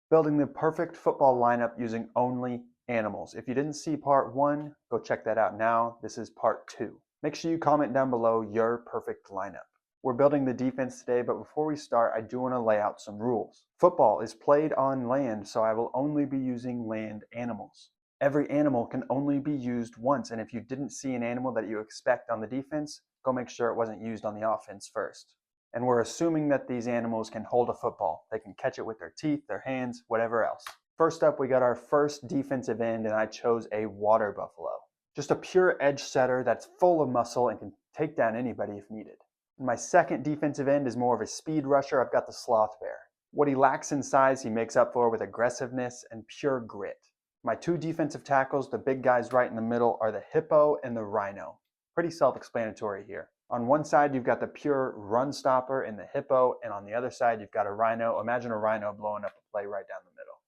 Building the perfect football lineup using only animals. If you didn't see part one, go check that out now. This is part two. Make sure you comment down below your perfect lineup. We're building the defense today, but before we start, I do want to lay out some rules. Football is played on land, so I will only be using land animals. Every animal can only be used once, and if you didn't see an animal that you expect on the defense, go make sure it wasn't used on the offense first. And we're assuming that these animals can hold a football. They can catch it with their teeth, their hands, whatever else. First up, we got our first defensive end, and I chose a water buffalo. Just a pure edge setter that's full of muscle and can take down anybody if needed. And my second defensive end is more of a speed rusher. I've got the sloth bear. What he lacks in size, he makes up for with aggressiveness and pure grit. My two defensive tackles, the big guys right in the middle, are the hippo and the rhino. Pretty self-explanatory here. On one side, you've got the pure run stopper in the hippo, and on the other side, you've got a rhino. Imagine a rhino blowing up a play right down the middle.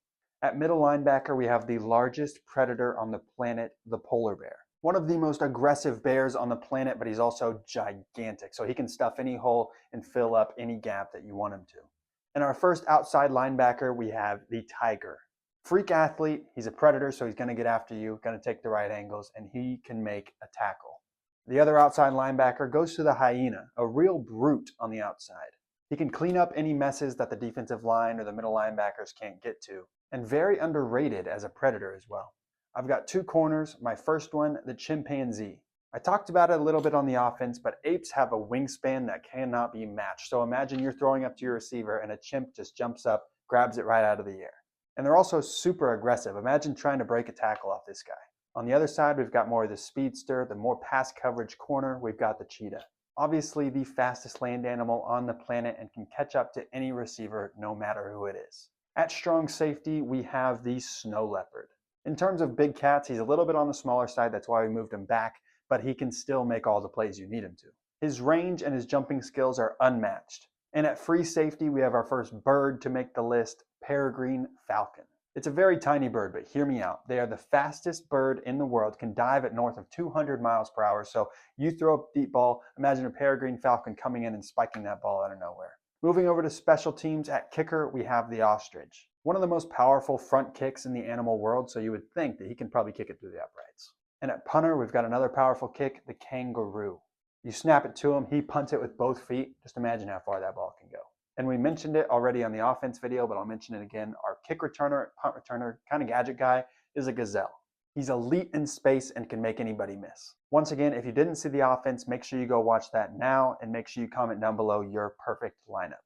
At middle linebacker, we have the largest predator on the planet, the polar bear. One of the most aggressive bears on the planet, but he's also gigantic, so he can stuff any hole and fill up any gap that you want him to. In our first outside linebacker, we have the tiger. Freak athlete, he's a predator, so he's going to get after you, going to take the right angles, and he can make a tackle. The other outside linebacker goes to the hyena, a real brute on the outside. He can clean up any messes that the defensive line or the middle linebackers can't get to, and very underrated as a predator as well. I've got two corners. My first one, the chimpanzee. I talked about it a little bit on the offense, but apes have a wingspan that cannot be matched. So imagine you're throwing up to your receiver and a chimp just jumps up, grabs it right out of the air. And they're also super aggressive. Imagine trying to break a tackle off this guy. On the other side, we've got more of the speedster, the more pass coverage corner, we've got the cheetah. Obviously the fastest land animal on the planet and can catch up to any receiver no matter who it is. At strong safety, we have the snow leopard. In terms of big cats, he's a little bit on the smaller side, that's why we moved him back, but he can still make all the plays you need him to. His range and his jumping skills are unmatched. And at free safety, we have our first bird to make the list, peregrine falcon. It's a very tiny bird, but hear me out. They are the fastest bird in the world, can dive at north of 200 miles per hour. So you throw a deep ball, imagine a peregrine falcon coming in and spiking that ball out of nowhere. Moving over to special teams, at kicker, we have the ostrich. One of the most powerful front kicks in the animal world, so you would think that he can probably kick it through the uprights. And at punter, we've got another powerful kick, the kangaroo. You snap it to him, he punts it with both feet. Just imagine how far that ball can go. And we mentioned it already on the offense video, but I'll mention it again. Our kick returner, punt returner, kind of gadget guy is a gazelle. He's elite in space and can make anybody miss. Once again, if you didn't see the offense, make sure you go watch that now and make sure you comment down below your perfect lineup.